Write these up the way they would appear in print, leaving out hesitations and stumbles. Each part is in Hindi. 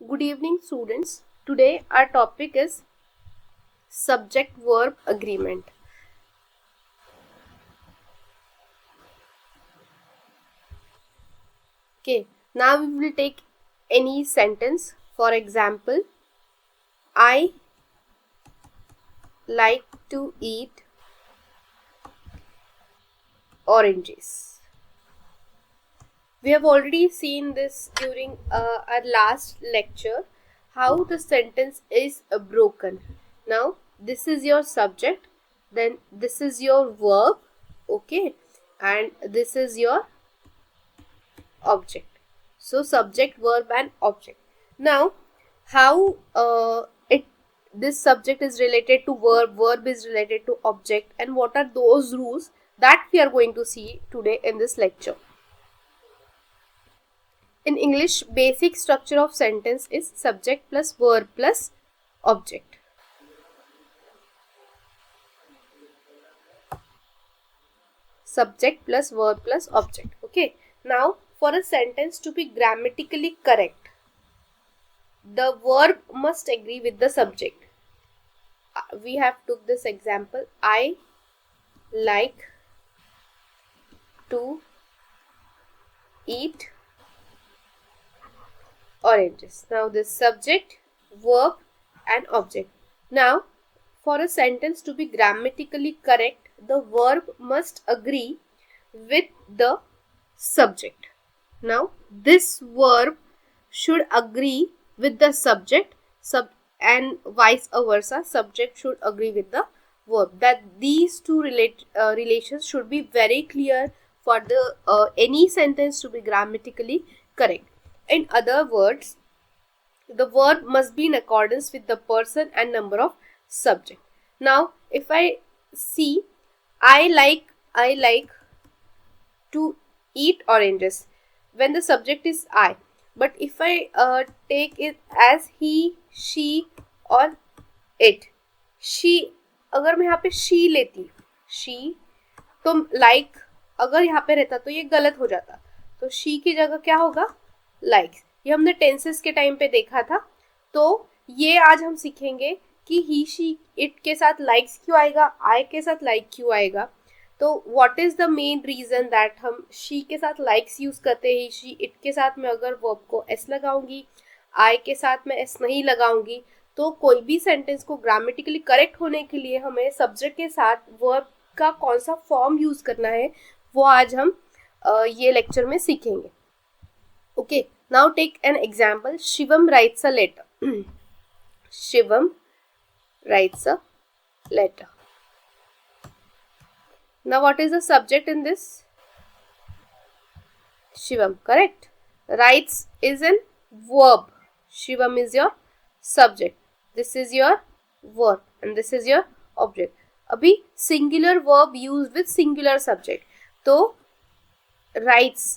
Good evening, students. Today our topic is subject verb agreement. Okay, now we will take any sentence. For example, I like to eat oranges. We have already seen this during our last lecture, how the sentence is broken. Now, this is your subject, then this is your verb, okay, and this is your object. So, subject, verb, and object. Now, how this subject is related to verb, verb is related to object, and what are those rules that we are going to see today in this lecture. In English, basic structure of sentence is subject plus verb plus object. Subject plus verb plus object. Okay. Now, for a sentence to be grammatically correct, the verb must agree with the subject. We have took this example. I like to eat oranges. Now this subject, verb and object. Now for a sentence to be grammatically correct, the verb must agree with the subject. Now this verb should agree with the subject and vice versa. Subject should agree with the verb. That these two relations should be very clear for the any sentence to be grammatically correct. In other words, the verb must be in accordance with the person and number of subject. Now, if I see, I like to eat oranges, when the subject is I. But if I take it as he, she or it, she, अगर मैं यहाँ पे she लेती, she, तो like अगर यहाँ पे रहता तो ये गलत हो जाता. तो she की जगह क्या होगा? Likes. ये हमने टेंसेस के टाइम पे देखा था. तो ये आज हम सीखेंगे कि he, she, it के साथ likes क्यों आएगा, I के साथ like क्यों आएगा. तो what is the main reason that हम she के साथ likes यूज करते हैं. she, it के साथ मैं अगर verb को s लगाऊंगी, I के साथ मैं s नहीं लगाऊंगी, तो कोई भी सेंटेंस को ग्रामेटिकली करेक्ट होने के लिए हमें सब्जेक्ट के साथ वर्ब का कौन सा फॉर्म यूज करना है, वो आज हम ये लेक्चर में सीखेंगे. Okay, now take an example. Shivam writes a letter. Shivam writes a letter. Now what is the subject in this? Shivam, correct? Writes is an verb. Shivam is your subject. This is your verb and this is your object. अभी singular verb used with singular subject. तो writes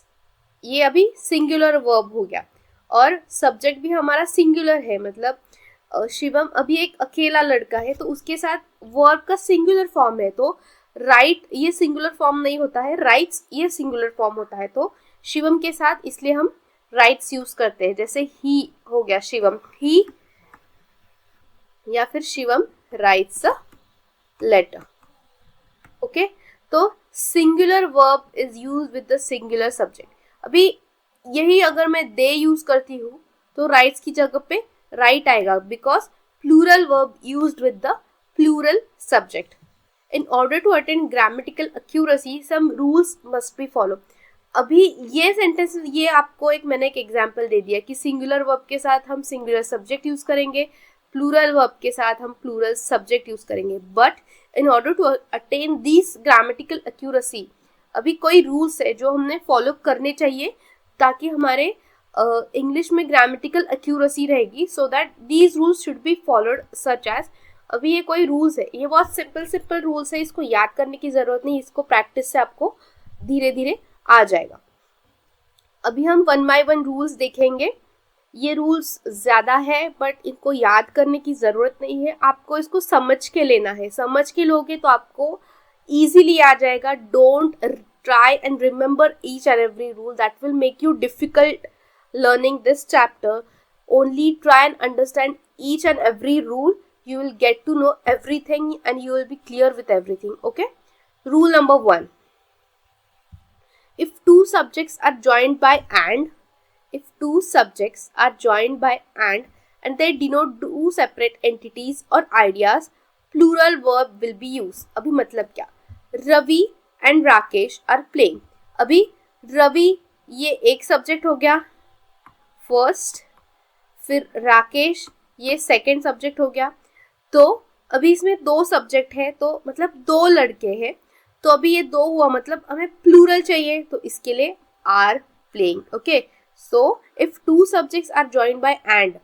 ये अभी सिंगुलर वर्ब हो गया और सब्जेक्ट भी हमारा सिंगुलर है. मतलब शिवम अभी एक अकेला लड़का है तो उसके साथ वर्ब का सिंगुलर फॉर्म है. तो राइट ये सिंगुलर फॉर्म नहीं होता है, राइट्स ये सिंगुलर फॉर्म होता है. तो शिवम के साथ इसलिए हम राइट्स यूज करते हैं. जैसे ही हो गया शिवम, ही, या फिर Shivam writes a letter. Okay, तो singular verb is use with the singular subject. अभी यही अगर मैं दे यूज करती हूँ तो राइट्स की जगह पे राइट आएगा, because plural verb used with the plural subject. In order to attain grammatical accuracy some rules must be follow. अभी ये सेंटेंस, ये आपको मैंने एक एग्जांपल दे दिया कि सिंगुलर वर्ब के साथ हम सिंगुलर सब्जेक्ट यूज करेंगे, प्लूरल वर्ब के साथ हम प्लूरल सब्जेक्ट यूज करेंगे. But in order to attain this grammatical accuracy, अभी कोई रूल्स है जो हमने फॉलो करने चाहिए ताकि हमारे इंग्लिश में ग्रामेटिकल एक्यूरेसी रहेगी. So that these rules should be followed such as, अभी ये कोई रूल्स है, ये बहुत सिंपल रूल्स है, इसको याद करने की ज़रूरत नहीं, इसको प्रैक्टिस से आपको धीरे धीरे आ जाएगा. अभी हम 1 by 1 रूल्स देखेंगे. ये रूल्स ज़्यादा है बट इनको याद करने की ज़रूरत नहीं है, आपको इसको समझ के लेना है. समझ के लोगे तो आपको easily आ जाएगा. Don't try and remember each and every rule, that will make you difficult learning this chapter. only try and understand each and every rule, you will get to know everything and you will be clear with everything. Okay, rule number 1. If two subjects are joined by and they denote two separate entities or ideas, plural verb will be used. अभी मतलब क्या, Ravi and Rakesh are playing. अभी रवि ये एक सब्जेक्ट हो गया फर्स्ट, फिर राकेश ये सेकंड सब्जेक्ट हो गया. तो अभी इसमें दो सब्जेक्ट है, तो मतलब दो लड़के हैं, तो अभी ये दो हुआ, मतलब हमें प्लूरल चाहिए, तो इसके लिए are playing. Okay, so if two subjects are joined by and,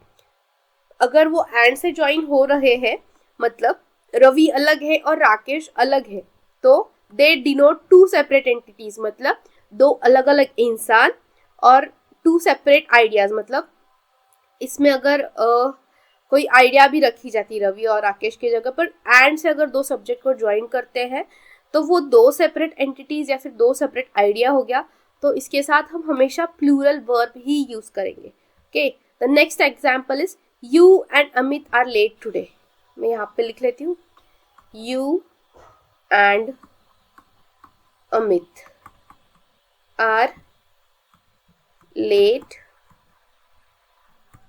अगर वो एंड से ज्वाइन हो रहे हैं, मतलब रवि अलग है और राकेश अलग है, तो दे डिनोट टू सेपरेट एंटिटीज, मतलब दो अलग अलग इंसान, और टू सेपरेट आइडियाज, मतलब इसमें अगर कोई आइडिया भी रखी जाती रवि और राकेश की जगह पर, एंड से अगर दो सब्जेक्ट को ज्वाइन करते हैं तो वो दो सेपरेट एंटिटीज या फिर दो सेपरेट आइडिया हो गया. तो इसके साथ हम हमेशा प्लूरल वर्ब ही यूज करेंगे. Okay, the next example is you and Amit are late today. मैं यहाँ पे लिख लेती हूँ, you and Amit are late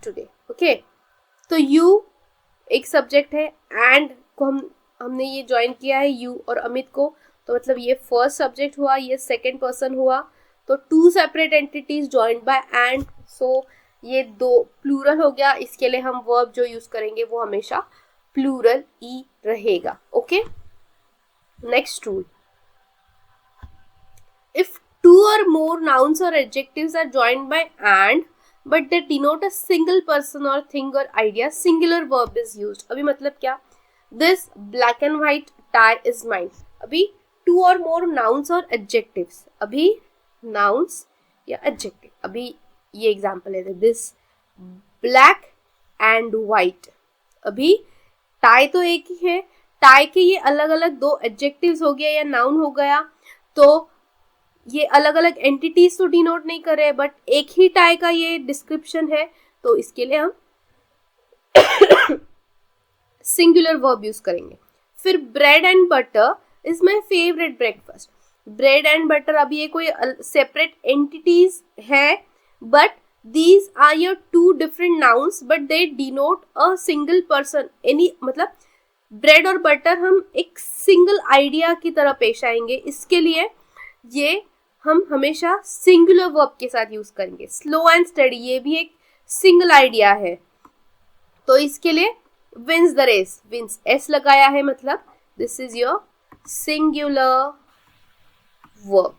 today. Okay, तो यू एक सब्जेक्ट है, एंड को हमने ये ज्वाइन किया है यू और अमित को, तो मतलब ये फर्स्ट सब्जेक्ट हुआ, ये सेकंड पर्सन हुआ, तो two separate entities joined by and, so ये दो प्लूरल हो गया. इसके लिए हम वर्ब जो यूज करेंगे वो हमेशा प्लूरल ई रहेगा. Okay, next rule, if two और मोर nouns or adjectives are joined by and but they denote a single person or thing or idea, singular verb is used. अभी मतलब क्या, this black and white tie is mine. अभी two or more nouns और adjectives, अभी nouns या adjective, अभी ये एग्जाम्पल है, this black and white. अभी टाई तो एक ही है, टाई के ये अलग अलग दो एडजेक्टिव्स हो गया या नाउन हो गया, तो ये अलग अलग एंटिटीज तो डिनोट नहीं कर रहे, बट एक ही टाई का ये डिस्क्रिप्शन है, तो इसके लिए हम सिंगुलर वर्ब यूज करेंगे. फिर bread and butter is my favourite breakfast. Bread and butter, अभी ये कोई सेपरेट एंटिटीज है, but these are your two different nouns but they denote a single person. any मतलब ब्रेड और बटर हम एक सिंगल आइडिया की तरह पेश आएंगे, इसके लिए ये हम हमेशा सिंगुलर वर्ब के साथ यूज करेंगे. स्लो एंड स्टडी, ये भी एक सिंगल आइडिया है, तो इसके लिए wins the race, wins S लगाया है, मतलब this is your singular verb.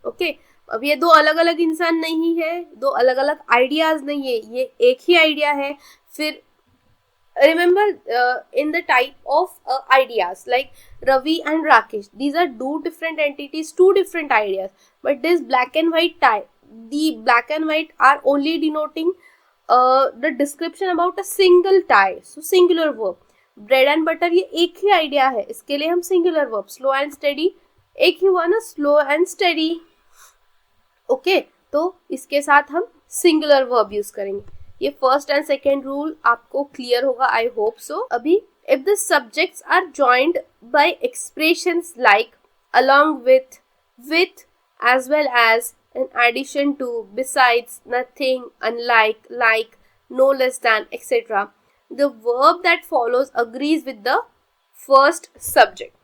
Okay, अब ये दो अलग अलग इंसान नहीं है, दो अलग अलग आइडियाज नहीं है, ये एक ही आइडिया है. फिर remember in the type of ideas like Ravi and Rakesh, these are two different entities, two different ideas, but this black and white tie, the black and white are only denoting the description about a single tie, so singular verb. Bread and butter ये एक ही आइडिया है, इसके लिए हम singular verb. Slow and steady एक ही हुआ ना, स्लो एंड स्टडी. ओके, तो इसके साथ हम सिंगुलर वर्ब यूज करेंगे. ये फर्स्ट एंड सेकेंड रूल आपको क्लियर होगा, आई होप सो. अभी if the subjects are joined by expressions like along with as well as, in addition to, besides, nothing, unlike, like, no less than, etc., the verb that follows agrees with the first subject.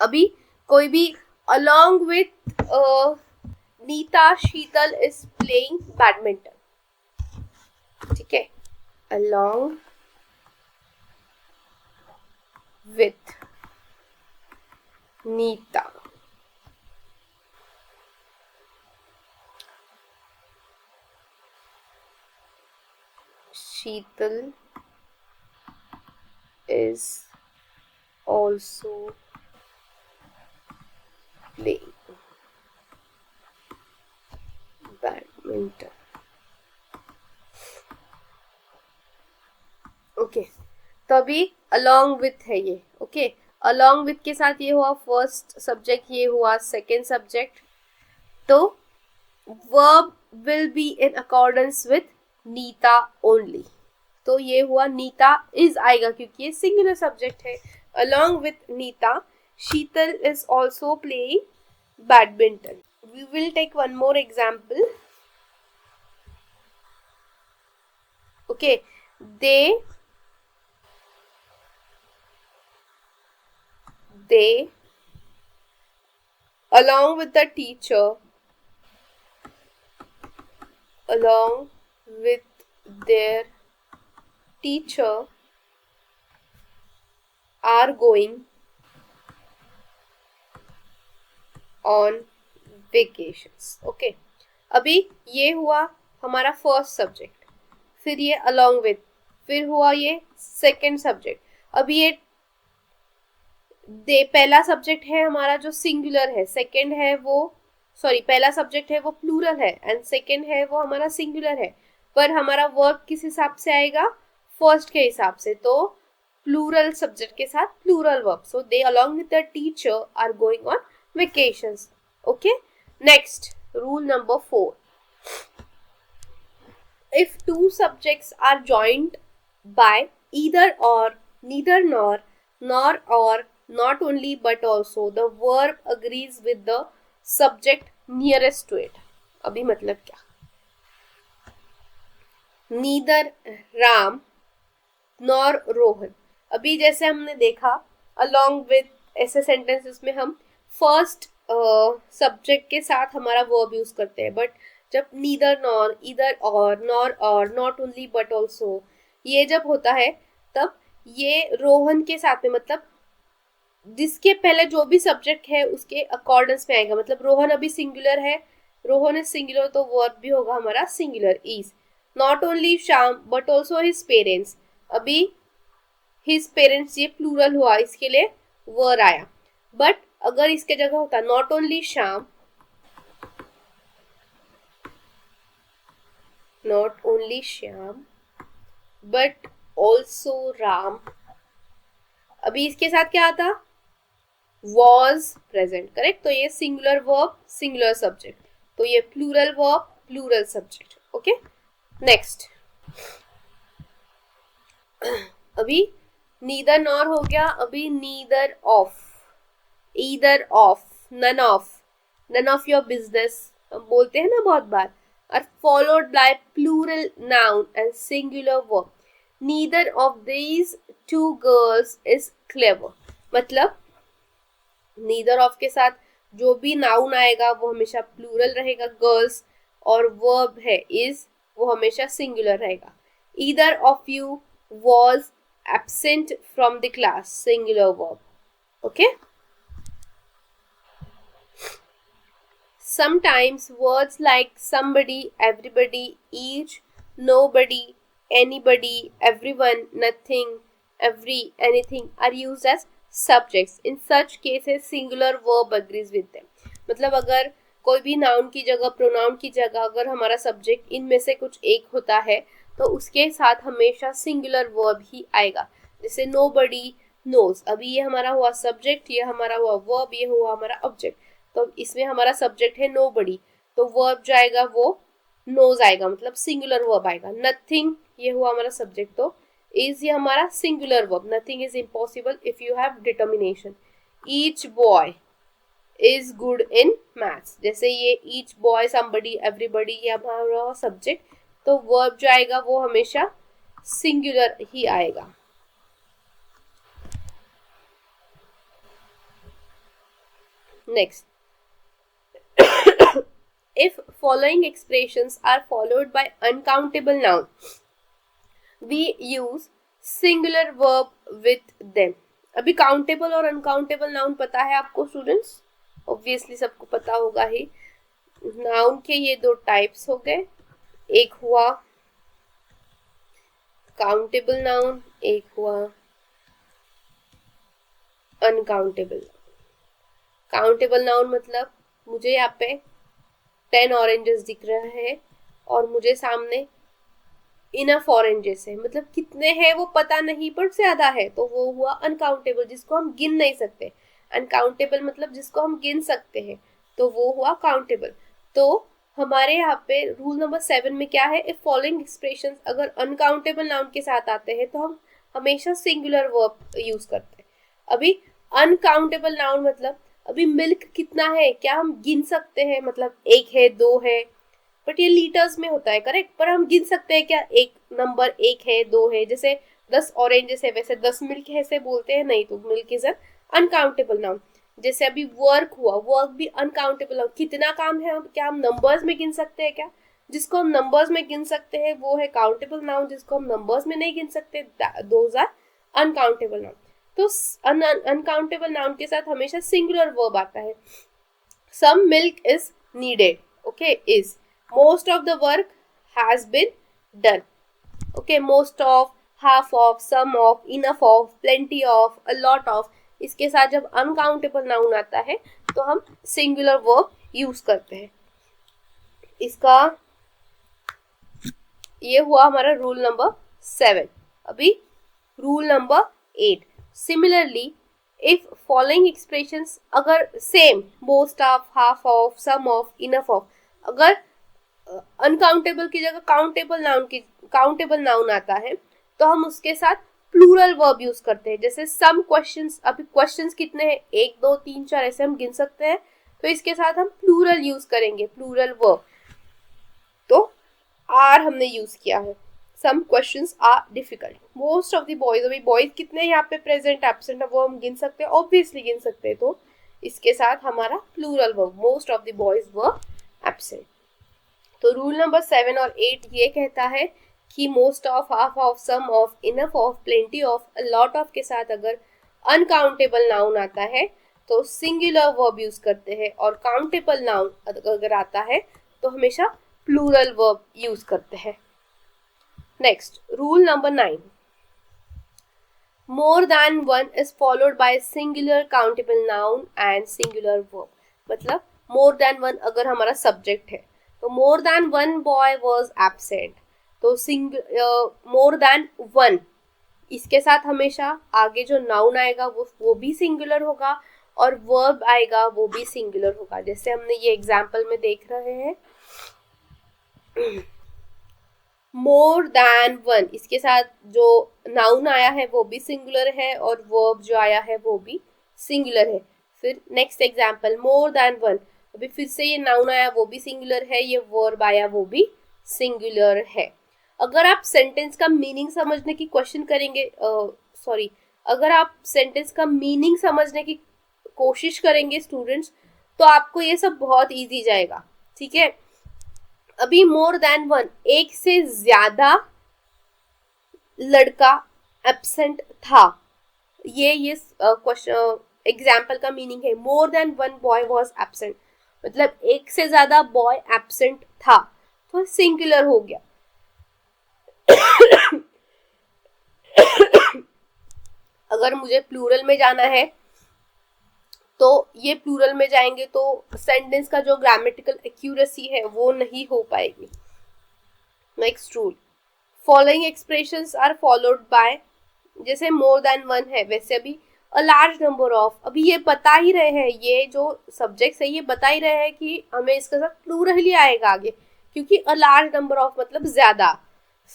अभी कोई भी along with Neeta Sheetal is playing badminton, ठीक है, along with Neeta Sheetal is also playing badminton. Okay, तभी along with है ये. ओके, along with के साथ ये हुआ फर्स्ट सब्जेक्ट, ये हुआ सेकेंड सब्जेक्ट, तो verb will be in accordance with Neeta only. तो ये हुआ नीता इज आएगा क्योंकि ये सिंगुलर सब्जेक्ट है। Along with Neeta Sheetal is also playing badminton. We will take one more example. Okay, they along with the teacher, along with their teacher are going on vacations. Okay, अभी ये हुआ हमारा फर्स्ट सब्जेक्ट, फिर ये along with, फिर हुआ ये सेकेंड सब्जेक्ट। अभी ये पहला सब्जेक्ट है हमारा जो सिंगुलर है, सेकेंड है वो पहला सब्जेक्ट है वो प्लूरल है एंड सेकेंड है वो हमारा सिंगुलर है। पर हमारा वर्ब किस हिसाब से आएगा? फर्स्ट के हिसाब से। तो प्लूरल सब्जेक्ट के साथ plural verb. So they along with the teacher are going on vacations. Okay, next rule number 4। If two subjects are joined by either or, neither nor, nor or, not only but also, the verb agrees with the subject nearest to it. अभी मतलब क्या? Neither Ram nor Rohan. अभी जैसे हमने देखा along with ऐसे sentences में हम first subject के साथ हमारा verb use करते हैं, but जब neither nor, either or, nor or, not only but also ये जब होता है तब ये रोहन के साथ में, मतलब जिसके पहले जो भी सब्जेक्ट है उसके अकॉर्डेंस में आएगा। मतलब रोहन अभी सिंगुलर है, रोहन इज सिंगुलर, तो वर्ब भी होगा हमारा singular is. Not only Shyam but also his parents, अभी हिज पेरेंट्स ये प्लूरल हुआ, इसके लिए वर्ब आया। बट अगर इसके जगह होता not only Shyam, not only Shyam but also Ram, अभी इसके साथ क्या आता? was present, correct. तो ये सिंगुलर वर्ब सिंगुलर सब्जेक्ट, तो ये plural verb plural subject. Okay, next अभी नीदर नॉर हो गया। अभी neither of, either of, none of, none of your business हम बोलते हैं ना बहुत बार, are followed by plural noun and singular verb. Neither of these two girls is clever. मतलब neither of के साथ जो भी noun आएगा वो हमेशा plural रहेगा girls, और verb है is वो हमेशा singular रहेगा। Either of you was absent from the class, singular verb. Okay? Sometimes words like somebody, everybody, each, nobody, anybody, everyone, nothing, every, anything are used as subjects. In such cases, singular verb agrees with them. मतलब अगर कोई भी नाउन की जगह, प्रोनाउन की जगह अगर हमारा सब्जेक्ट इनमें से कुछ एक होता है तो उसके साथ हमेशा सिंगुलर वर्ब ही आएगा। जैसे nobody knows, अभी ये हमारा हुआ सब्जेक्ट, ये हमारा हुआ वर्ब, ये हुआ हमारा ऑब्जेक्ट। तो इसमें हमारा सब्जेक्ट है nobody, तो वर्ब जाएगा वो knows आएगा, मतलब सिंगुलर वर्ब आएगा। nothing ये हुआ हमारा सब्जेक्ट, तो is ये हमारा singular verb. nothing is impossible if you have determination. each boy is good in maths, जैसे ये each boy, somebody, everybody ये हमारा सब्जेक्ट, तो वर्ब जो आएगा वो हमेशा सिंगुलर ही आएगा। Next, if following expressions are followed by uncountable noun, we use singular verb with them. अभी काउंटेबल और अनकाउंटेबल नाउन पता है आपको स्टूडेंट्स? ऑब्वियसली सबको पता होगा ही। नाउन के ये दो टाइप्स हो गए, एक हुआ काउंटेबल नाउन, एक हुआ अनकाउंटेबल। काउंटेबल नाउन मतलब मुझे यहाँ पे 10 ऑरेंजेस दिख रहा है और मुझे सामने इनफ ऑरेंजेस है, मतलब कितने हैं वो पता नहीं पर ज्यादा है, तो वो हुआ अनकाउंटेबल, जिसको हम गिन नहीं सकते। अनकाउंटेबल मतलब जिसको हम गिन सकते हैं, तो वो हुआ काउंटेबल। तो हमारे यहाँ पे रूल नंबर 7 में क्या है, इफ फॉलोइंग एक्सप्रेशन अगर अनकाउंटेबल नाउन के साथ आते हैं तो हम हमेशा सिंगुलर वर्ब यूज करते हैं। अभी अनकाउंटेबल नाउन मतलब अभी मिल्क कितना है, क्या हम गिन सकते हैं, मतलब 1 है 2 है, बट ये लीटर्स में होता है करेक्ट, पर हम गिन सकते हैं क्या, एक नंबर 1 है 2 है, जैसे 10 ऑरेंजेस है वैसे 10 मिल्क है ऐसे बोलते हैं नहीं, तो milk is an uncountable noun. जैसे अभी वर्क हुआ, वर्क भी अनकाउंटेबल नाउन, कितना काम है, क्या हम नंबर्स में गिन सकते हैं क्या, जिसको हम नंबर्स में गिन सकते हैं वो है काउंटेबल नाउन, जिसको हम नंबर्स में नहीं गिन सकते दोज आर अनकाउंटेबल नाउन। तो अनकाउंटेबल नाउन के साथ हमेशा सिंगुलर वर्ब आता है। Some milk is needed, okay, is, most of the work has been done, okay, most of, half of, some of, enough of, plenty of, a lot of, इसके साथ जब अनकाउंटेबल नाउन आता है तो हम सिंगुलर वर्ब यूज करते हैं। इसका ये हुआ हमारा रूल नंबर 7। अभी rule number 8, similarly if following expressions अगर same, most of, half of, some of, enough of, अगर अनकाउंटेबल की जगह काउंटेबल नाउन आता है तो हम उसके साथ प्लूरल वर्ब यूज करते हैं। जैसे सम क्वेश्चंस, अभी क्वेश्चंस कितने हैं, 1 2 3 4 ऐसे हम गिन सकते हैं, तो इसके साथ हम प्लूरल यूज करेंगे, प्लूरल वर्ब। तो आर हमने यूज किया है, some questions are difficult, most of the boys, अभी बॉयज कितने यहाँ पे प्रेजेंट एब्सेंट है वो हम गिन सकते हैं, ऑब्वियसली गिन सकते हैं, तो इसके साथ हमारा plural verb, most of the boys were absent. तो रूल नंबर 7 और 8 ये कहता है कि most of, half of, some of, enough of, plenty of, lot of के साथ अगर अनकाउंटेबल नाउन आता है तो सिंगुलर वर्ब यूज करते हैं, और काउंटेबल नाउन अगर आता है तो हमेशा प्लूरल वर्ब यूज करते हैं। Next rule number 9, more than one is followed by singular countable noun and singular verb. मतलब मोर देन वन अगर हमारा सब्जेक्ट है तो more than one boy was absent, तो मोर देन वन इसके साथ हमेशा आगे जो नाउन आएगा वो भी सिंगुलर होगा और वर्ब आएगा वो भी सिंगुलर होगा। जैसे हमने ये एग्जाम्पल में देख रहे हैं, मोर देन वन इसके साथ जो नाउन आया है वो भी सिंगुलर है और वर्ब जो आया है वो भी सिंगुलर है। फिर next example, more than one, अभी फिर से ये नाउन आया वो भी सिंगुलर है, ये वर्ब आया वो भी सिंगुलर है। अगर आप सेंटेंस का मीनिंग समझने की क्वेश्चन करेंगे, अगर आप सेंटेंस का मीनिंग समझने की कोशिश करेंगे स्टूडेंट्स, तो आपको ये सब बहुत इजी जाएगा, ठीक है। अभी मोर देन वन, एक से ज्यादा लड़का एब्सेंट था, ये क्वेश्चन एग्जाम्पल का मीनिंग है। More than one boy was absent मतलब एक से ज्यादा बॉय एब्सेंट था, तो सिंगुलर हो गया। अगर मुझे प्लूरल में जाना है तो ये प्लूरल में जाएंगे तो सेंटेंस का जो ग्रामेटिकल एक्यूरेसी है वो नहीं हो पाएगी। Next rule, following expressions are followed by, जैसे मोर देन वन है वैसे अभी अ लार्ज नंबर ऑफ, अभी ये बता ही रहे हैं, ये जो सब्जेक्ट्स है ये बता ही रहे हैं कि हमें इसके साथ प्लूरल ही आएगा आगे, क्योंकि अ लार्ज नंबर ऑफ मतलब ज्यादा।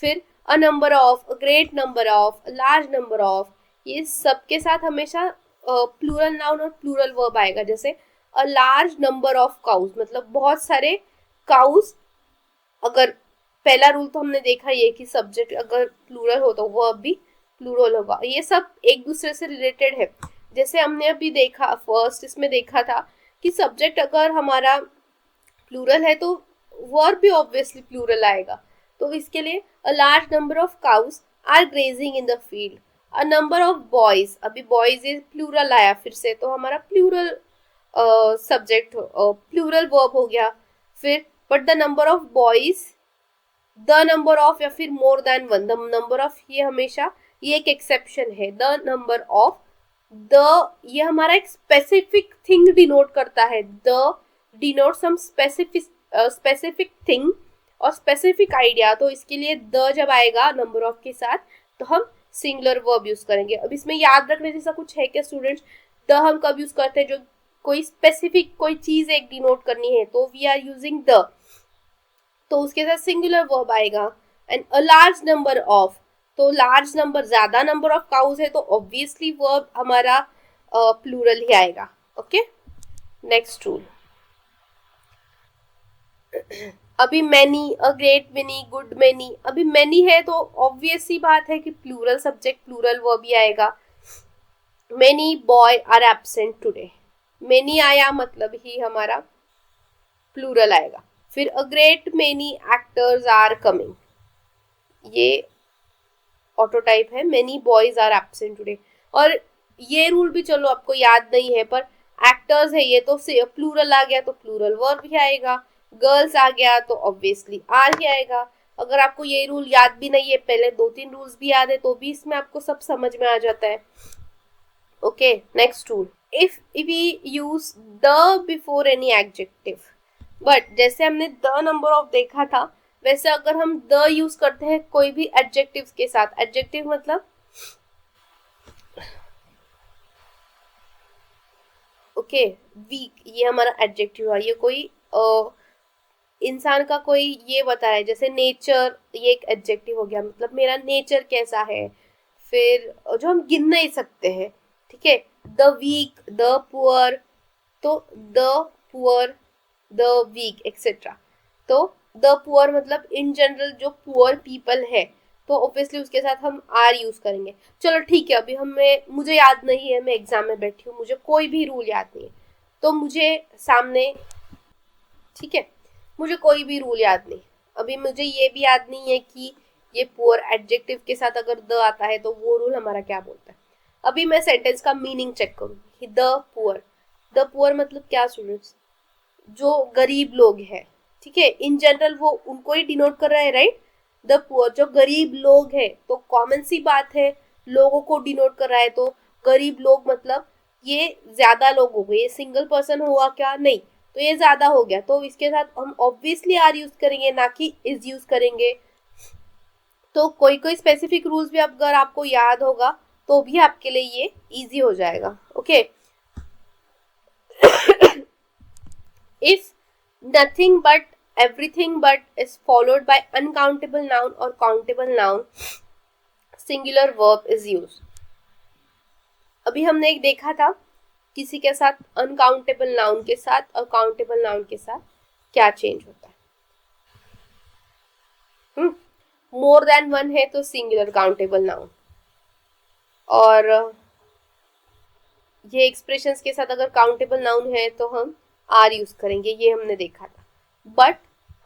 फिर अ number of, a great number of, a large number of, ये सबके साथ हमेशा प्लूरल नाउन और प्लूरल वर्ब आएगा। जैसे अ लार्ज नंबर ऑफ काउज मतलब बहुत सारे काउज, अगर पहला रूल तो हमने देखा ये कि सब्जेक्ट अगर प्लूरल हो तो वर्ब भी प्लूरल होगा, ये सब एक दूसरे से रिलेटेड है। जैसे हमने अभी देखा फर्स्ट इसमें देखा था कि सब्जेक्ट अगर हमारा प्लूरल है तो वर्ब भी ऑब्वियसली प्लूरल आएगा। तो इसके लिए a large number of cows are grazing in the field, a number of boys, अभी बॉयज इज प्लूरल आया फिर से तो हमारा प्लूरल सब्जेक्ट प्लूरल वर्ब हो गया। फिर but the number of boys, the number of या फिर more than one, the number of ये हमेशा ये एक एक्सेप्शन है, द नंबर ऑफ, द ये हमारा एक स्पेसिफिक थिंग डिनोट करता है, the denote some specific thing और स्पेसिफिक आइडिया, तो इसके लिए द जब आएगा नंबर ऑफ के साथ तो हम सिंगुलर वर्ब यूज करेंगे। अब इसमें याद रखने जैसा कुछ है क्या स्टूडेंट्स, द हम कब यूज करते हैं, जो कोई स्पेसिफिक कोई चीज एक डिनोट करनी है तो वी आर यूजिंग द, तो उसके साथ सिंगुलर वर्ब आएगा. And a large number of, तो लार्ज नंबर, ज्यादा नंबर ऑफ काउज है तो ऑब्वियसली वर्ब हमारा प्लूरल ही आएगा. Okay, next rule. अभी many, a great many, good many, अभी मैनी है तो ऑब्वियस सी बात है कि प्लूरल सब्जेक्ट प्लूरल वर्ब ही आएगा. Many boy are absent today, many आया मतलब ही हमारा प्लूरल आएगा. फिर a great many actors are coming, ये ऑटो टाइप है. Many boys are absent today, और ये रूल भी चलो आपको याद नहीं है, पर एक्टर्स है ये तो प्लूरल आ गया तो प्लूरल वर्ब ही आएगा. गर्ल्स आ गया तो ऑब्वियसली आर ही आएगा. अगर आपको ये रूल याद भी नहीं है, पहले 2-3 रूल्स भी याद है, तो भी इसमें आपको सब समझ में आ जाता है. Okay, next rule. If we use the before any adjective, but जैसे हमने द नंबर ऑफ देखा था, वैसे अगर हम द यूज करते हैं कोई भी एडजेक्टिव के साथ, एडजेक्टिव मतलब ओके वीक, ये हमारा एडजेक्टिव है. ये कोई इंसान का कोई ये बताया है, जैसे नेचर, ये एक एडजेक्टिव हो गया, मतलब मेरा नेचर कैसा है. फिर जो हम गिन नहीं सकते हैं, ठीक है, द वीक, द पुअर, तो the poor, the weak etcetera. तो द पुअर मतलब इन जनरल जो पुअर पीपल है, तो ऑब्वियसली उसके साथ हम आर यूज करेंगे. चलो ठीक है, अभी मुझे याद नहीं है, मैं एग्जाम में बैठी हूँ, मुझे कोई भी रूल याद नहीं है, तो मुझे सामने, ठीक है, मुझे कोई भी रूल याद नहीं. अभी मुझे ये भी याद नहीं है कि ये पुअर एडजेक्टिव के साथ अगर द आता है तो वो रूल हमारा क्या बोलता है. अभी मैं सेंटेंस का मीनिंग चेक करूंगी. द पुअर, द पुअर मतलब क्या स्टूडेंट्स, जो गरीब लोग हैं, ठीक है, इन जनरल वो उनको ही डिनोट कर रहा है, राइट. द पुअर जो गरीब लोग हैं, तो कॉमन सी बात है, लोगों को डिनोट कर रहा है, तो गरीब लोग मतलब ये ज्यादा लोग हो गए, ये सिंगल पर्सन हुआ क्या, नहीं, तो ये ज्यादा हो गया, तो इसके साथ हम ऑब्वियसली आर यूज करेंगे, ना कि इज यूज करेंगे. तो कोई कोई स्पेसिफिक रूल्स भी अगर आपको याद होगा तो भी आपके लिए ये इजी हो जाएगा. Okay, if nothing but everything but is followed by uncountable noun or countable noun, singular verb is used. अभी हमने एक देखा था, किसी के साथ अनकाउंटेबल नाउन के साथ और काउंटेबल नाउन के साथ क्या चेंज होता है. मोर देन वन है तो सिंगुलर काउंटेबल नाउन, और ये एक्सप्रेशंस के साथ अगर काउंटेबल नाउन है तो हम आर यूज करेंगे, ये हमने देखा था. बट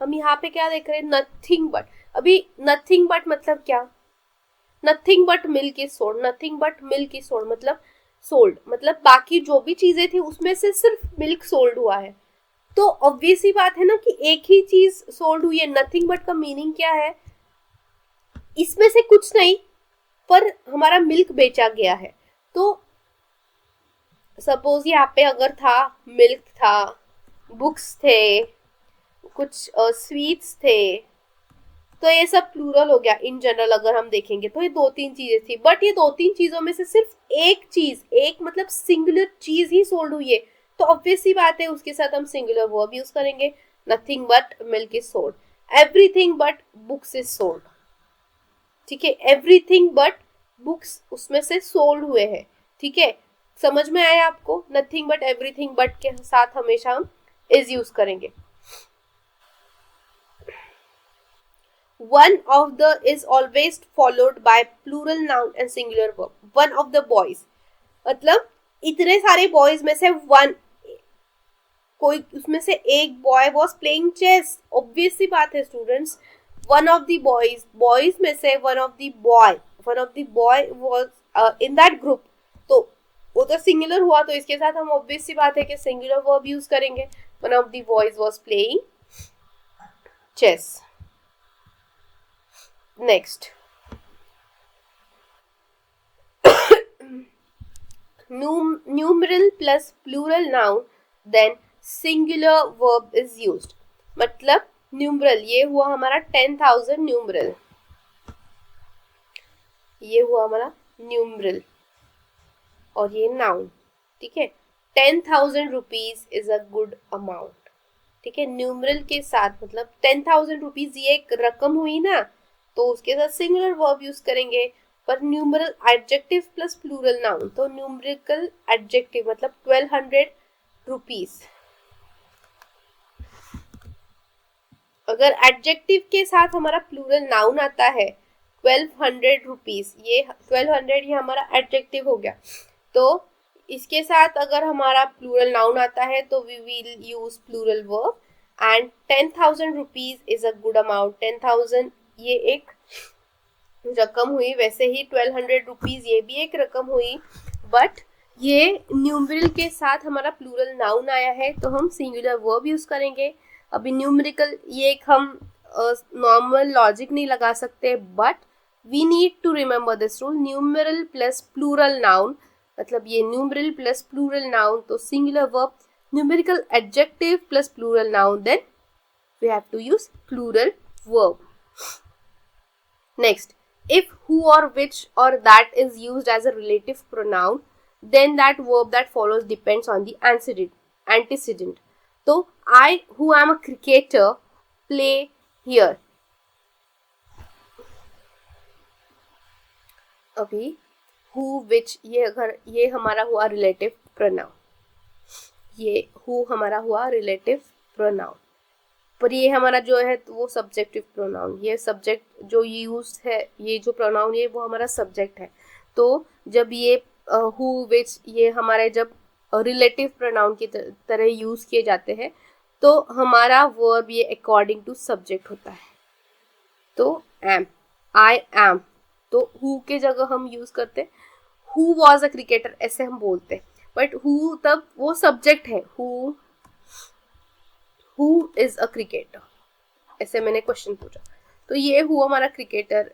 हम यहाँ पे क्या देख रहे हैं, नथिंग बट. अभी नथिंग बट मतलब क्या, nothing but milk is sold, nothing but milk is sold मतलब सोल्ड, मतलब बाकी जो भी चीजें थी उसमें से सिर्फ मिल्क सोल्ड हुआ है. तो ऑब्वियस ही बात है ना कि एक ही चीज सोल्ड हुई है. नथिंग बट का मीनिंग क्या है, इसमें से कुछ नहीं पर हमारा मिल्क बेचा गया है. तो सपोज यहाँ पे अगर था, मिल्क था, बुक्स थे, कुछ स्वीट्स थे, तो ये सब प्लूरल हो गया. इन जनरल अगर हम देखेंगे तो ये 2-3 चीजें थी, बट ये 2-3 चीजों में से सिर्फ एक चीज, एक मतलब सिंगुलर चीज ही सोल्ड हुई है, तो ऑब्वियस सी बात है उसके साथ हम सिंगुलर वर्ब यूज करेंगे. Nothing but milk is sold, everything but books is sold, ठीक है, एवरीथिंग बट बुक्स उसमें से सोल्ड हुए हैं. ठीक है, समझ में आया आपको. नथिंग बट एवरीथिंग बट के साथ हमेशा हम इज यूज करेंगे. One of the is always followed by plural noun and singular verb. One of the boys मतलब इतने सारे बॉयज में से वन, कोई उसमें से एक boy was playing chess. Obvious सी बात है students, one of the boys, boys में से one of the boy was in that group, तो वो तो सिंगुलर हुआ, तो इसके साथ हम ऑब्वियस सी बात है कि सिंगुलर वर्ब यूज करेंगे. One of the boys was playing chess. Next, numeral plus plural noun, then singular verb is used. मतलब numeral, ये हुआ हमारा 10,000 numeral, ये हुआ हमारा numeral और ये noun. ठीक है, 10,000 rupees is a good amount. ठीक है, न्यूमरल के साथ, मतलब 10,000 रुपीज ये एक रकम हुई ना, तो उसके साथ सिंगुलर वर्ब यूज करेंगे। पर numeral adjective plus plural noun, तो न्यूमरिकल एडजेक्टिव मतलब 1200 रुपीज। अगर एडजेक्टिव के साथ हमारा प्लूरल नाउन आता है 1200 रुपीज, ये 1200 ये हमारा एडजेक्टिव हो गया। तो इसके साथ अगर हमारा प्लूरल नाउन आता है तो we will use plural verb. And 10,000 rupees is a good amount. 10,000 ये एक रकम हुई, वैसे ही 1200 रुपीज ये भी एक रकम हुई, बट ये न्यूमरल के साथ हमारा प्लूरल नाउन आया है तो हम सिंगुलर वर्ब यूज करेंगे। अभी न्यूमेरिकल ये एक हम नॉर्मल लॉजिक नहीं लगा सकते, but we need to remember this rule, numeral plus plural noun, मतलब ये न्यूमरल प्लस प्लूरल नाउन तो singular verb, numerical adjective plus plural noun then we have to use plural verb. Next, if who or which or that is used as a relative pronoun, then that verb that follows depends on the antecedent. So I, who am a cricketer, play here. अभी who which ये हमारा हुआ relative pronoun, ये who हमारा हुआ relative pronoun, पर ये हमारा जो है तो वो सब्जेक्टिव प्रोनाउन, ये सब्जेक्ट जो यूज है, ये जो प्रोनाउन है वो हमारा सब्जेक्ट है। तो जब ये हु विच ये हमारे जब रिलेटिव प्रोनाउन की तरह यूज किए जाते हैं तो हमारा वर्ब ये अकॉर्डिंग टू सब्जेक्ट होता है। तो एम, आई एम, तो हु के जगह हम यूज करते हु वॉज अ क्रिकेटर, ऐसे हम बोलते, बट हु तब वो सब्जेक्ट है, हु इज अ क्रिकेटर, ऐसे मैंने क्वेश्चन पूछा तो ये हु हमारा क्रिकेटर,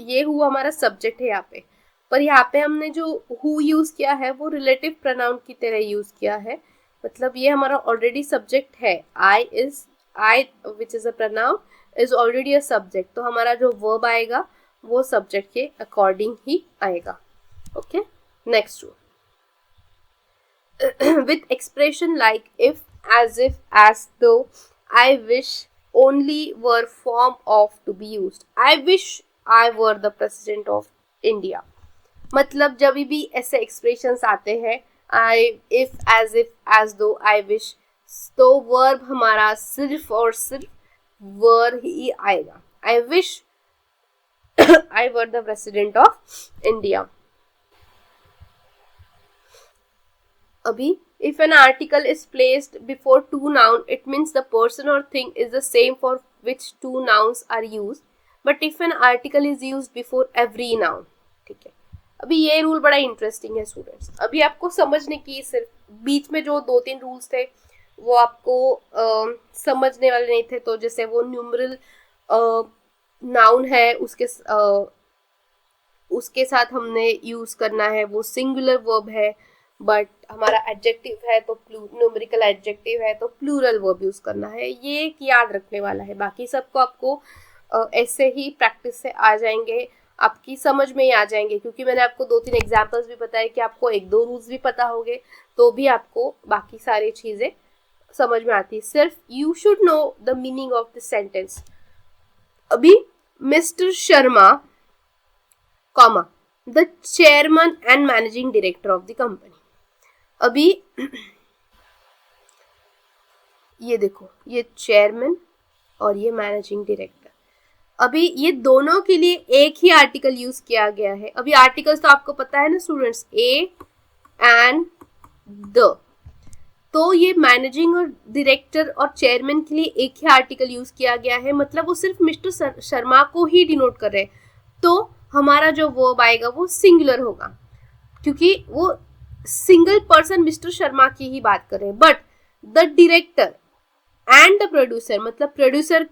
ये हु हमारा सब्जेक्ट है यहाँ पे, पर यहाँ पे हमने जो हु यूज किया है वो रिलेटिव प्रोनाउन की तरह यूज किया है, मतलब ये हमारा ऑलरेडी सब्जेक्ट है। I which is a pronoun is already a subject, तो हमारा जो वर्ब आएगा वो सब्जेक्ट के अकॉर्डिंग ही आएगा। Okay, next with expression like if, as if, as though, I wish only were form of to be used. I wish I were the president of India. मतलब जब भी ऐसे एक्सप्रेशंस आते हैं I, if, as if, as though, I wish, तो वर्ब हमारा सिर्फ और सिर्फ were ही आएगा। I wish I were the president of India. अभी if an article is placed before two nouns, it means the person or thing is the same for which two nouns are used. But if an article is used before every noun, ठीक है, अभी ये रूल बड़ा इंटरेस्टिंग है स्टूडेंट्स। अभी आपको समझने की, सिर्फ बीच में जो 2-3 रूल्स थे वो आपको समझने वाले नहीं थे। तो जैसे वो न्यूमरल नाउन है उसके साथ हमने यूज करना है, वो सिंगुलर वर्ब है, बट हमारा एडजेक्टिव है तो न्यूमेरिकल एडजेक्टिव है तो प्लूरल वर्ब यूज करना है। ये एक याद रखने वाला है, बाकी सबको आपको ऐसे ही प्रैक्टिस से आ जाएंगे, आपकी समझ में ही आ जाएंगे, क्योंकि मैंने आपको 2-3 एग्जांपल्स भी बताए कि आपको 1-2 रूल्स भी पता होंगे तो भी आपको बाकी सारी चीजें समझ में आती है। सिर्फ you should know the meaning of the sentence. अभी mister Sharma comma the chairman and managing director of the company. अभी ये देखो, ये चेयरमैन और ये मैनेजिंग डायरेक्टर, अभी ये दोनों के लिए एक ही आर्टिकल यूज किया गया है। अभी आर्टिकल्स तो आपको पता है ना स्टूडेंट्स, ए एंड द, तो ये मैनेजिंग और डायरेक्टर और चेयरमैन के लिए एक ही आर्टिकल यूज किया गया है, मतलब वो सिर्फ मिस्टर शर्मा को ही डिनोट कर रहे हैं। तो हमारा जो वर्ब आएगा वो सिंगुलर होगा, क्योंकि वो सिंगल पर्सन मिस्टर शर्मा की ही बात कर रहे हैं। But the director and the producer, मतलब प्रोड्यूसर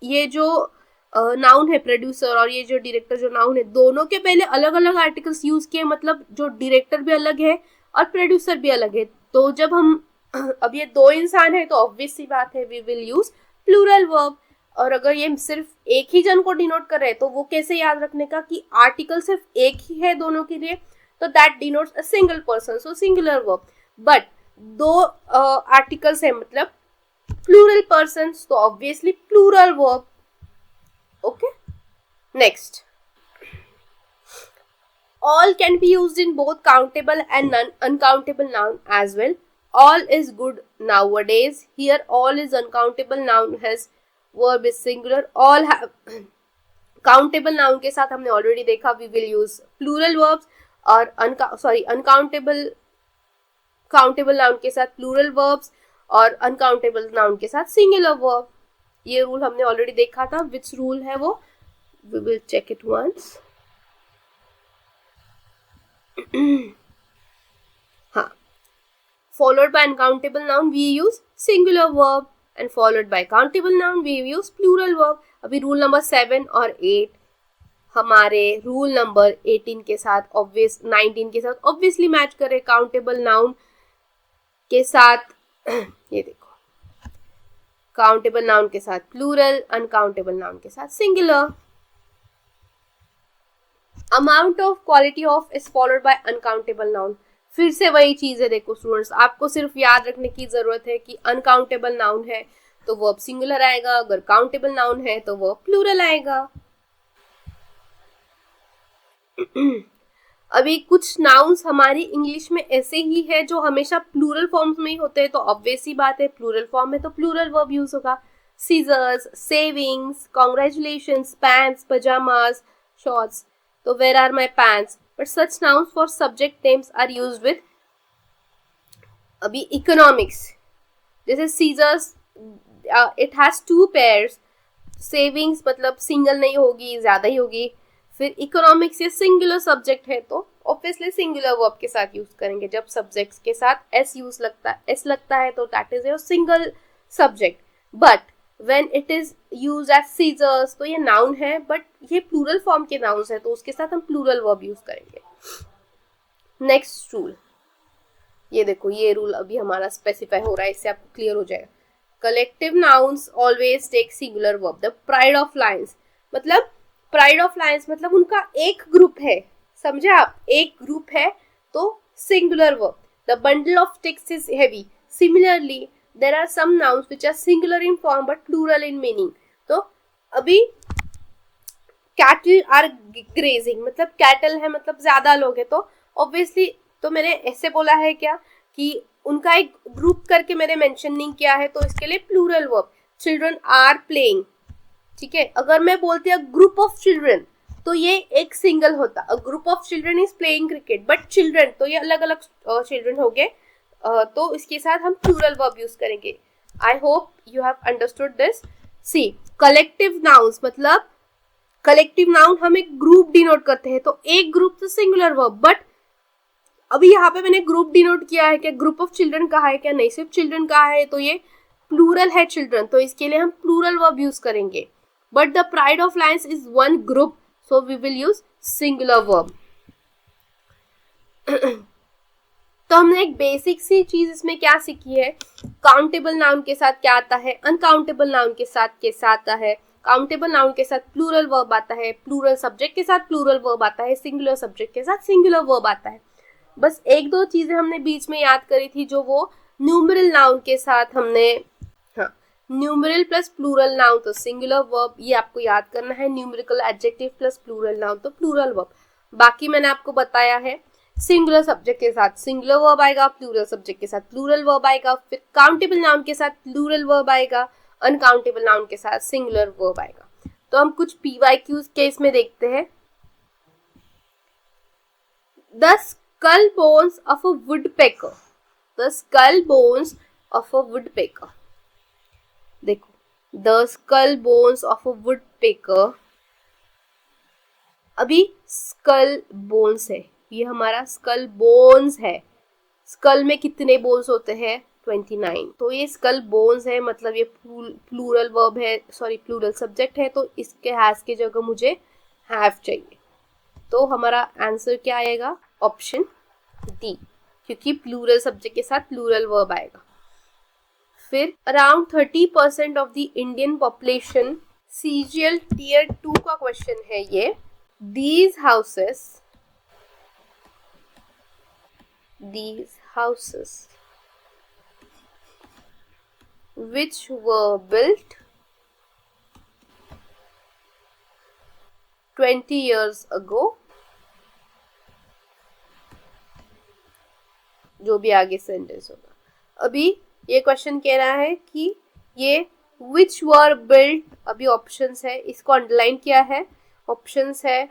ये जो नाउन है प्रोड्यूसर और ये जो डायरेक्टर जो नाउन है, दोनों के पहले अलग अलग आर्टिकल्स यूज किए, मतलब जो डायरेक्टर भी अलग है और प्रोड्यूसर भी अलग है। तो जब हम अब ये 2 इंसान है तो ऑब्वियस सी बात है we will use plural verb. और अगर ये सिर्फ एक ही जन को डिनोट कर रहे हैं तो वो कैसे याद रखने का कि आर्टिकल सिर्फ एक ही है दोनों के लिए, तो that denotes a single person, so singular verb. But 2 articles है, मतलब Plural persons, तो obviously plural verb. Okay. Next. All can be used in both countable and uncountable noun as well. All is good nowadays. Here all is uncountable noun has verb is singular. All have countable noun के साथ हमने already देखा we will use plural verbs और uncountable countable noun के साथ plural verbs और uncountable noun के साथ singular verb. ये रूल हमने ऑलरेडी देखा था. विच रूल है वो? We will check it once. हाँ, followed by uncountable noun we use singular verb and followed by countable noun we use plural verb. अभी रूल नंबर 7 और 8 हमारे रूल नंबर 18 के साथ 19 के साथ ऑब्वियसली मैच करे. काउंटेबल नाउन के साथ ये देखो, काउंटेबल नाउन के साथ प्लूरल, अनकाउंटेबल नाउन के साथ singular. Amount of quality of is followed by uncountable noun. फिर से वही चीज है. देखो स्टूडेंट्स, आपको सिर्फ याद रखने की जरूरत है कि अनकाउंटेबल नाउन है तो वर्ब सिंगुलर आएगा, अगर काउंटेबल नाउन है तो वर्ब प्लूरल आएगा. अभी कुछ नाउन्स हमारी इंग्लिश में ऐसे ही है जो हमेशा प्लूरल फॉर्म्स में ही होते हैं, तो ऑब्वियस ही बात है प्लूरल फॉर्म में तो प्लूरल वर्ब यूज होगा. Scissors, savings, congratulations, pants, pyjamas, shorts. तो where are my pants. But such nouns for subject names are used with अभी इकोनॉमिक्स. जैसे scissors it has 2 pairs. Savings मतलब सिंगल नहीं होगी, ज्यादा ही होगी. फिर इकोनॉमिक्स ये सिंगुलर सब्जेक्ट है तो ऑब्वियसली सिंगुलर वर्ब के साथ यूज करेंगे. जब सब्जेक्ट्स के साथ एस लगता है तो that is your single subject. But when it is use as scissors तो ये नाउन है बट ये प्लूरल फॉर्म के नाउन्स है तो उसके साथ हम प्लूरल वर्ब यूज करेंगे. नेक्स्ट रूल, ये देखो, ये रूल अभी हमारा स्पेसिफाई हो रहा है, इससे आपको क्लियर हो जाएगा. Collective nouns always take singular verb. The pride of lions मतलब प्राइड ऑफ लायंस मतलब उनका एक ग्रुप है. समझे आप? एक ग्रुप है तो singular verb. The bundle of sticks is heavy. Similarly there are some nouns which are singular in form but plural in meaning. तो अभी कैटल आर ग्रेजिंग मतलब कैटल है मतलब ज्यादा लोग है तो ऑब्वियसली तो मैंने ऐसे बोला है क्या कि उनका एक ग्रुप करके मैंने मेंशन नहीं किया है तो इसके लिए plural verb. Children are playing. ठीक है, अगर मैं बोलती हूँ ग्रुप ऑफ चिल्ड्रन तो ये एक सिंगल होता. A group of children is playing cricket but children तो ये अलग अलग चिल्ड्रन हो गए तो इसके साथ हम प्लूरल वर्ब यूज करेंगे. I hope you have understood this. See, collective nouns मतलब कलेक्टिव नाउन हम एक ग्रुप डिनोट करते हैं तो एक ग्रुप तो सिंगुलर वर्ब. बट अभी यहाँ पे मैंने ग्रुप डिनोट किया है क्या ग्रुप ऑफ चिल्ड्रन कहा है क्या? नहीं, सिर्फ चिल्ड्रन कहा है तो ये प्लूरल है चिल्ड्रन तो इसके लिए हम प्लूरल वर्ब यूज करेंगे. But the pride of lions is one group, so we will use singular verb. तो हमने एक बेसिक सी चीज इसमें क्या सीखी है. काउंटेबल नाउन के साथ क्या आता है, अनकाउंटेबल नाउन के साथ कैसा आता है, काउंटेबल नाउन के साथ प्लूरल वर्ब आता है, प्लूरल सब्जेक्ट के साथ प्लूरल वर्ब आता है, सिंगुलर सब्जेक्ट के साथ सिंगुलर वर्ब आता है. बस एक दो चीजें हमने बीच में याद करी थी जो वो न्यूमरल नाउन के साथ हमने, न्यूमरल प्लस प्लूरल नाउन तो सिंगुलर वर्ब, ये आपको याद करना है. Numerical adjective plus plural noun तो प्लूरल वर्ब. बाकी मैंने आपको बताया है सिंगुलर सब्जेक्ट के साथ सिंगुलर वर्ब आएगा, प्लूरल सब्जेक्ट के साथ प्लूरल वर्ब आएगा, फिर काउंटेबल नाउन के साथ प्लूरल वर्ब आएगा, अनकाउंटेबल नाउन के साथ सिंगुलर वर्ब आएगा. तो हम कुछ PYQs केस में देखते हैं. The skull bones of a woodpecker. The skull bones of a woodpecker. देखो, the skull bones of a woodpecker. अभी स्कल बोन्स है, ये हमारा स्कल बोन्स है. स्कल में कितने बोन्स होते हैं? 29. तो ये स्कल बोन्स है मतलब ये प्लूरल वर्ब है, सॉरी प्लूरल सब्जेक्ट है तो इसके हैज की जगह मुझे हैव चाहिए. तो हमारा आंसर क्या आएगा? ऑप्शन डी, क्योंकि प्लूरल सब्जेक्ट के साथ प्लूरल वर्ब आएगा. फिर around 30% of the Indian population, CGL Tier 2 का क्वेश्चन है ये. These houses which were built 20 years ago, जो भी आगे सेंटेंस होगा। अभी ये क्वेश्चन कह रहा है कि ये which were built, अभी ऑप्शंस है, इसको अंडरलाइन किया है, ऑप्शंस है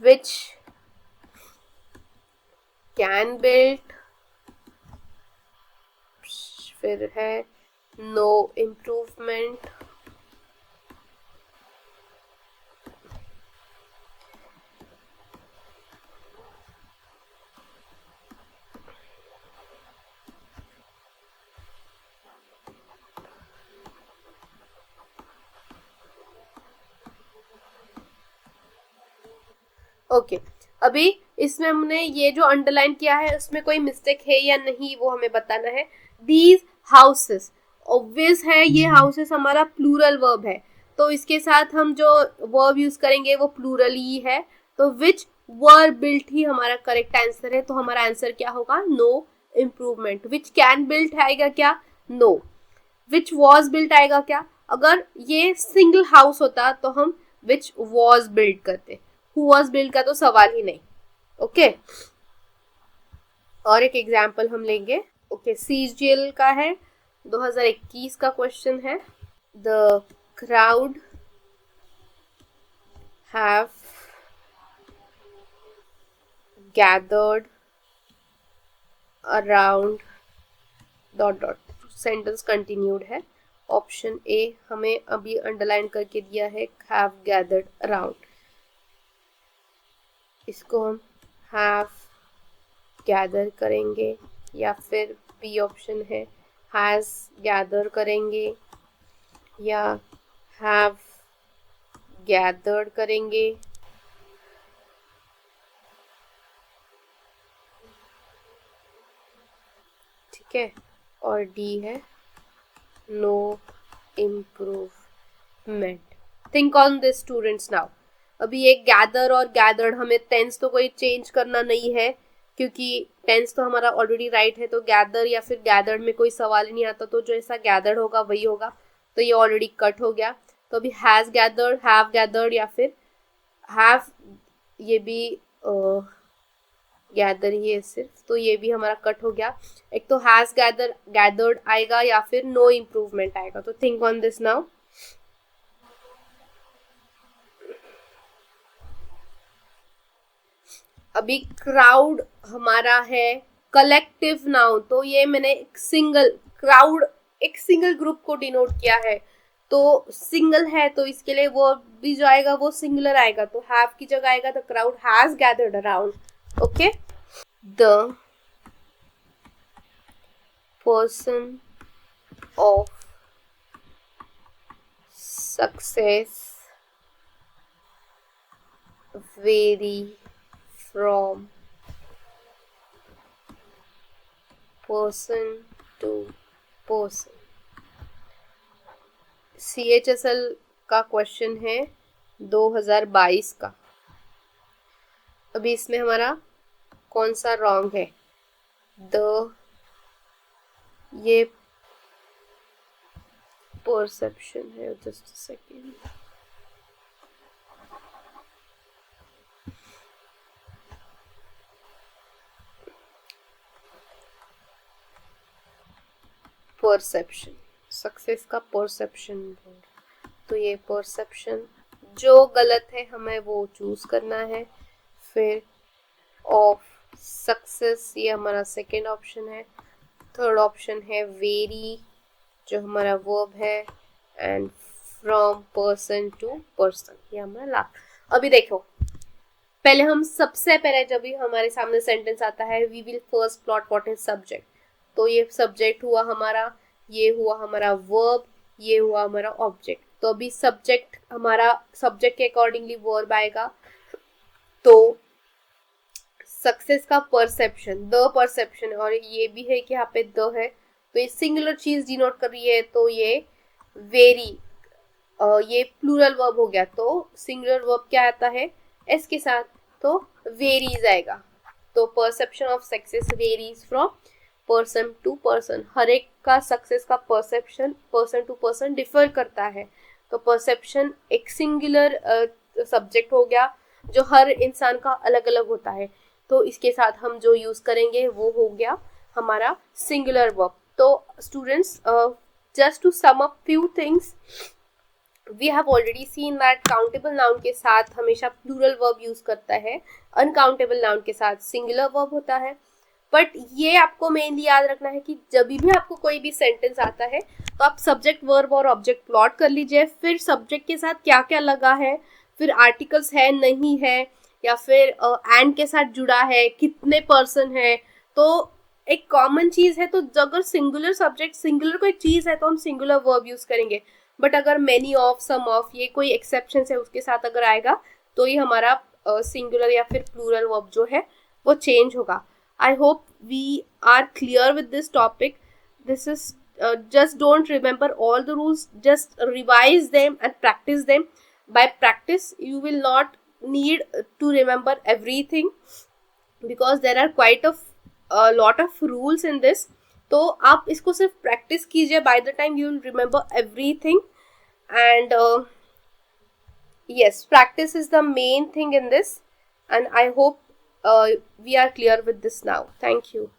which can build, फिर है no improvement, ओके अभी इसमें हमने ये जो अंडरलाइन किया है उसमें कोई मिस्टेक है या नहीं वो हमें बताना है। दीज हाउसेस, ऑब्वियस है ये हाउसेस हमारा प्लूरल वर्ब है, तो इसके साथ हम जो वर्ब यूज करेंगे वो प्लूरल ही है, तो विच वर बिल्ट ही हमारा करेक्ट आंसर है। तो हमारा आंसर क्या होगा, no improvement. Which can built आएगा क्या, नो। विच वॉज बिल्ट आएगा क्या, अगर ये सिंगल हाउस होता तो हम विच वॉज बिल्ट करते, हु वॉज बिल्ट का तो सवाल ही नहीं। ओके और एक एग्जाम्पल हम लेंगे। ओके सीजीएल का है, 2021 का क्वेश्चन है। The crowd have gathered around dot dot, sentence continued है। ऑप्शन ए हमें अभी अंडरलाइन करके दिया है, हैव गैदर्ड अराउंड, इसको हम हैव गैदर करेंगे, या फिर बी ऑप्शन है हैज गैदर करेंगे, या हैव गैदर्ड करेंगे। ठीक है, और डी है no improvement. Think on this students now. अभी ये गैदर और गैदर्ड, हमें टेंस तो कोई चेंज करना नहीं है क्योंकि टेंस तो हमारा ऑलरेडी राइट है, तो गैदर या फिर गैदर्ड में कोई सवाल ही नहीं आता, तो जो ऐसा गैदर्ड होगा वही होगा, तो ये ऑलरेडी कट हो गया। तो अभी हैज गैदर्ड, हैव गैदर्ड या फिर हैव, ये भी गैदर ही है सिर्फ, तो ये भी हमारा कट हो गया। एक तो हैज गैदर गैदर्ड आएगा या फिर नो इम्प्रूवमेंट आएगा, तो थिंक ऑन दिस नाउ। अभी क्राउड हमारा है कलेक्टिव नाउन, तो ये मैंने एक सिंगल क्राउड, एक सिंगल ग्रुप को डिनोट किया है, तो सिंगल है तो इसके लिए वो भी जो आएगा वो सिंगुलर आएगा, तो हैव की जगह आएगा the crowd has gathered around. Okay the person of success very from person to person। CHSL का क्वेश्चन है 2022 का। अभी इसमें हमारा कौन सा रॉन्ग है, ये परसेप्शन है, just a second. Perception, success का परसेप्शन, तो ये परसेप्शन जो गलत है हमें वो चूज करना है। फिर ऑफ सक्सेस, ये हमारा सेकेंड ऑप्शन है। थर्ड ऑप्शन है वेरी, जो हमारा वर्ब है, and from person to person, ये हमारा लास्ट। अभी देखो पहले हम सबसे पहले जब भी हमारे सामने सेंटेंस आता है, we will first plot what is subject, तो ये सब्जेक्ट हुआ हमारा, ये हुआ हमारा वर्ब, ये हुआ हमारा ऑब्जेक्ट। तो अभी सब्जेक्ट हमारा, सब्जेक्ट के अकॉर्डिंगली वर्ब आएगा, तो सक्सेस का परसेप्शन, द परसेप्शन, और ये भी है कि यहाँ पे द है, तो ये सिंगुलर चीज डिनोट कर रही है, तो ये वेरी, ये प्लूरल वर्ब हो गया, तो सिंगुलर वर्ब क्या आता है एस के साथ, तो वेरीज आएगा। तो perception of success varies from person to person, हर एक का सक्सेस का perception person to person differ करता है. तो परसेप्शन एक सिंगुलर सब्जेक्ट हो गया जो हर इंसान का अलग अलग होता है. तो इसके साथ हम जो यूज करेंगे वो हो गया हमारा सिंगुलर वर्ब. तो students, just to sum up few things, we have already seen that countable noun के साथ हमेशा प्लूरल वर्ब यूज करता है, अनकाउंटेबल नाउन के साथ सिंगुलर वर्ब होता है. बट ये आपको मेनली याद रखना है कि जब भी आपको कोई भी सेंटेंस आता है तो आप सब्जेक्ट वर्ब और ऑब्जेक्ट प्लॉट कर लीजिए, फिर सब्जेक्ट के साथ क्या क्या लगा है, फिर आर्टिकल्स है नहीं है, या फिर एंड के साथ जुड़ा है, कितने पर्सन है. तो एक कॉमन चीज है, तो अगर सिंगुलर सब्जेक्ट, सिंगुलर कोई चीज है तो हम सिंगुलर वर्ब यूज करेंगे. बट अगर मेनी ऑफ, सम ऑफ, ये कोई एक्सेप्शन है उसके साथ अगर आएगा तो ये हमारा सिंगुलर या फिर प्लूरल वर्ब जो है वो चेंज होगा. I hope we are clear with this topic. This is just don't remember all the rules, just revise them and practice them. By practice, you will not need to remember everything because there are quite a lot of rules in this. तो आप इसको सिर्फ प्रैक्टिस कीजिए. By the time you will remember everything, and yes, practice is the main thing in this, and I hope we are clear with this now. Thank you.